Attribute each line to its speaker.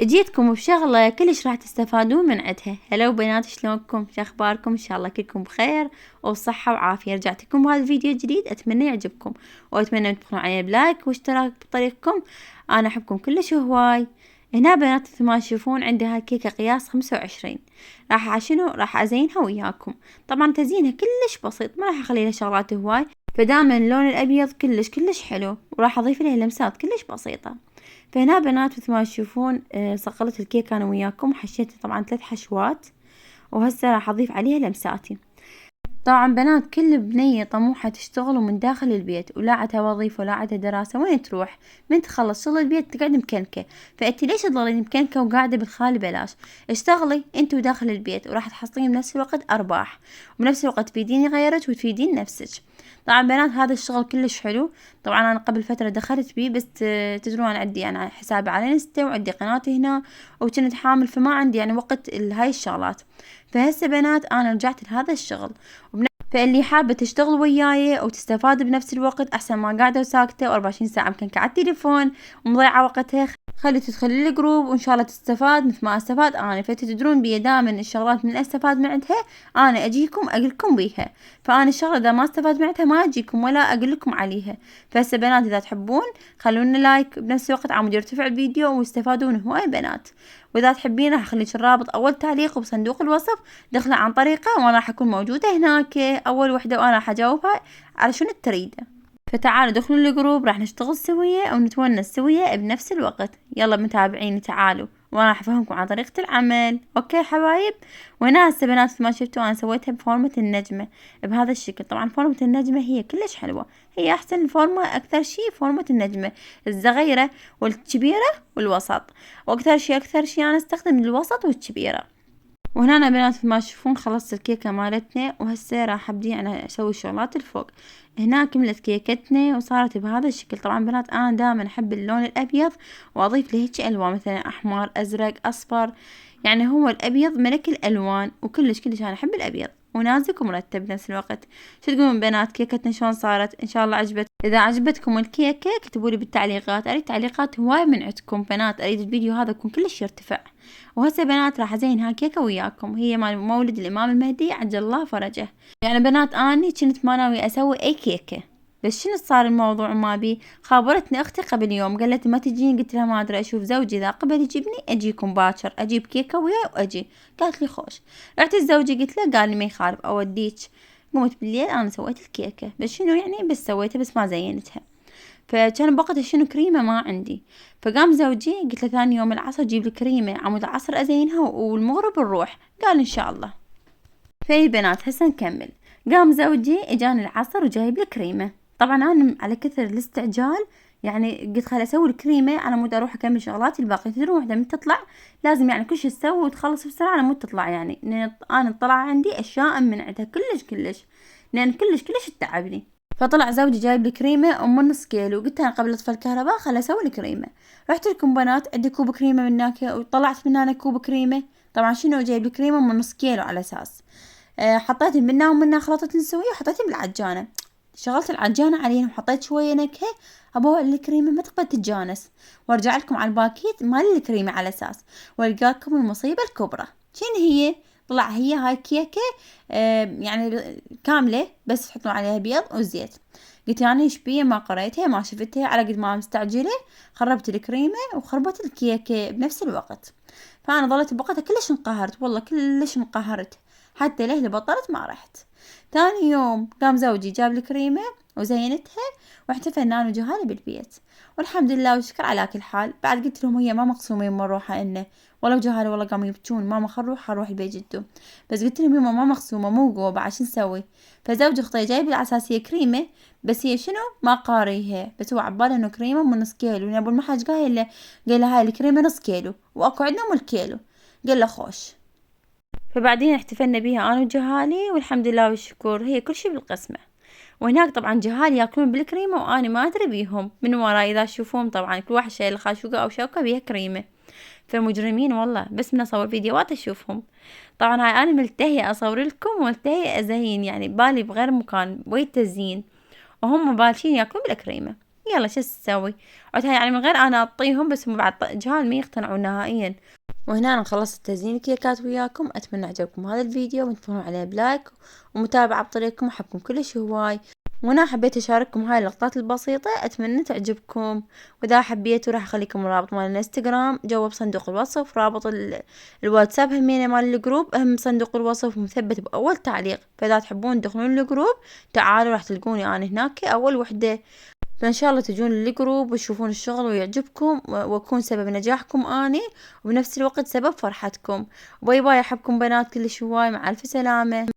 Speaker 1: جيتكم بشغلة كلش راح تستفادون من عدها. هلو بنات، شلونكم؟ شو اخباركم؟ ان شاء الله كلكم بخير وصحة وعافية. رجعت لكم بهذا الفيديو الجديد، اتمنى يعجبكم واتمنى تدخلون عليه بلايك واشتراك بطريقكم. انا احبكم كلش هواي. هنا بنات مثل ما تشوفون عندي هاي الكيكة قياس 25. راح ازينها وياكم. طبعا تزيينها كلش بسيط، ما راح اخلي لها شغلات هواي، فدائما اللون الابيض كلش حلو، وراح اضيف لها لمسات كلش بسيطة. فهنا بنات مثل ما تشوفون صقلت الكيك انا وياكم، حشيت طبعا 3 حشوات، وهسه راح اضيف عليها لمساتي. طبعا بنات كل بنية طموحة تشتغل ومن داخل البيت، ولا عندها وظيفة ولا عندها دراسة، وين تروح؟ من تخلص شغل البيت تقعد مكنكة. فانت ليش تضلين مكنكة وقاعدة بالخالي بلاش؟ اشتغلي انت وداخل البيت، وراح تحصلين بنفس الوقت ارباح، وبنفس الوقت تفيدين غيرك وتفيدين نفسك. طبعا بنات هذا الشغل كلش حلو. طبعا انا قبل فترة دخلت بيه، بس تدرون انا عندي يعني حسابي على انستا وعندي قناتي هنا، وكنت حامل، فما عندي يعني وقت لهاي الشغلات. فهسه بنات انا رجعت لهذا الشغل، فاللي حابة تشتغل وياي وتستفاد بنفس الوقت أحسن ما قاعدة وساكتة و24 ساعة مكنكة على التليفون ومضيعة وقتها، خلي تدخلي الجروب وإن شاء الله تستفاد مثل ما استفاد أنا. فتدرون بيا دائما الشغلات من استفاد من عندها أنا أجيكم أقولكم بيها. فأنا الشغلة إذا ما استفاد من عندها ما أجيكم ولا أقولكم عليها. فهسه بنات إذا تحبون خلونا لايك، بنفس الوقت عمود يرتفع الفيديو واستفادون هواي بنات. وإذا تحبين راح أخليك الرابط أول تعليق وبصندوق الوصف، دخلي عن طريقه وأنا راح أكون موجودة هناك أول وحدة، وأنا راح أجاوبها على شنو تريده. فتعالوا دخلوا الجروب، راح نشتغل سوية ونتونس سوية بنفس الوقت. يلا متابعيني تعالوا، وانا راح افهمكم عن طريقة العمل. اوكي حبايب؟ وهنا هسه بنات مثل ما شفتوا انا سويتها بفورمة النجمة بهذا الشكل. طبعا فورمة النجمة هي كلش حلوة، هي احسن الفورمة اكثر شي فورمة النجمة، الصغيرة والكبيرة والوسط، واكثر شي انا استخدم الوسط والكبيرة. وهنا أنا بنات ما تشوفون خلصت الكيكة مالتنا، وهسه راح ابدي انا اسوي الشغلات الفوق. هنا كملت كيكتنا وصارت بهذا الشكل. طبعا بنات انا دائما احب اللون الابيض واضيف له هيك الوان، مثلا احمر ازرق اصفر، يعني هو الابيض ملك الالوان، وكلش انا احب الابيض ونازك ومرتب بنفس الوقت. شو تقولون بنات كيكتنا شلون صارت؟ ان شاء الله عجبت. اذا عجبتكم الكيكة اكتبوا لي بالتعليقات، اريد تعليقات هواي من عندكم بنات، اريد الفيديو هذا يكون كلش يرتفع. وهسه بنات راح ازين هاي كيكة وياكم، هي مال مولد الامام المهدي عجل الله فرجه. يعني بنات اني كنت ما ناوية اسوي اي كيكة، بس شنو صار الموضوع ما بي؟ خابرتني اختي قبل يوم، قالت ما تجين؟ قلت لها ما ادري، اشوف زوجي اذا قبل يجيبني اجيكم باكر اجيب كيكة وياي واجي. قالت لي خوش. رحت لزوجي قلت له، قال لي ما يخالف اوديك. قمت بالليل انا سويت الكيكة، بس شنو يعني بس سويتها بس ما زينتها. فكان بقت شنو كريمة ما عندي. فقام زوجي قلت له ثاني يوم العصر جيب لي كريمة، عمود العصر ازينها والمغرب نروح. قال ان شاء الله. فاي بنات هسه نكمل. قام زوجي اجاني العصر وجايب لي كريمة. طبعا انا على كثر الاستعجال يعني قلت خل اسوي الكريمة على مود اروح اكمل شغلاتي الباقية. تدرون وحدة من تطلع لازم يعني كل شي تسوي وتخلص بسرعة على مود تطلع، يعني لان انا طلع عندي اشياء من عندها كلش لان كلش تتعبني. فطلع زوجي جايب لي كريمه ام نص كيلو، قلت انا قبل اطفي الكهرباء خل اسوي لي كريمه. رحت لكم بنات عندي كوب كريمه من هناك، وطلعت من هنا كوب كريمه. طبعا شنو جايب لي كريمه من نص كيلو على اساس حطيت منا ومنا خلطت نسويه وحطيتهم بالعجانه. شغلت العجانه عليهم وحطيت شويه نكهه. ابو الكريمه ما تقبل تتجانس، وارجع لكم على الباكيت مال الكريمه على اساس، والقاكم المصيبه الكبرى. شنو هي؟ طلع هي هاي كيكه يعني كامله بس تحطون عليها بيض وزيت. قلت يعني ايش بيه؟ ما قريتها ما شفتها، على قد ما مستعجله خربت الكريمه وخربت الكيكه بنفس الوقت. فانا ظلت بوقتها كلش انقهرت، والله كلش انقهرت، حتى لهلي بطلت ما رحت. ثاني يوم قام زوجي جاب لي كريمه وزينتها، واحتفلنا انا وجهالي بالبيت، والحمد لله والشكر على كل حال. بعد قلت لهم هي ما مقسومه يما نروحها انه، ولا وجهالي والله قاموا يبكون، ماما خل نروح البيت جدو. بس قلت لهم يما ما مقسومه مو قوه، بعد شو نسوي؟ فزوج اختي جايب على اساس هي كريمه، بس هي شنو ما قاريها، بس هو عباله انه كريمه من نص كيلو. ابو المحاج قايل له، قال له هاي الكريمه نص كيلو واكو عندنا مول كيلو. قال له خوش. فبعدين احتفلنا بيها انا وجهالي، والحمد لله والشكر هي كل شي بالقسمه. وهناك طبعا جهالي ياكلون بالكريمه وانا ما ادري بيهم من وراي. اذا تشوفون طبعا كل واحد شايل خاشوقه او شوكه بيها كريمه. فمجرمين والله، بس من اصور فيديوهات اشوفهم. طبعا هاي انا ملتهية اصور لكم وملتهية ازين، يعني بالي بغير مكان ويت تزيين، وهم بالشين ياكلون بالكريمة. يلا شو تسوي. عدها يعني من غير انا اعطيهم، بس هم بعد جهال ما يقتنعون نهائيا. وهنا أنا خلصت تزيين الكيكات وياكم. أتمنى عجبكم هذا الفيديو وتفضلون عليه بلايك ومتابعة بطريقكم، أحبكم كلش هواي. وأنا حبيت أشارككم هاي اللقطات البسيطة، أتمنى تعجبكم. وإذا حبيتوا راح أخليكم الرابط مال الانستغرام جوا بصندوق الوصف، رابط الواتساب همينة مال الجروب هم صندوق الوصف مثبت بأول تعليق، فإذا تحبون تدخلون الجروب تعالوا راح تلقوني أنا هناك أول وحدة. فإن شاء الله تجون للجروب وتشوفون الشغل ويعجبكم وأكون سبب نجاحكم أني، وبنفس الوقت سبب فرحتكم. باي باي، أحبكم بنات كلش هواي، مع ألف سلامة.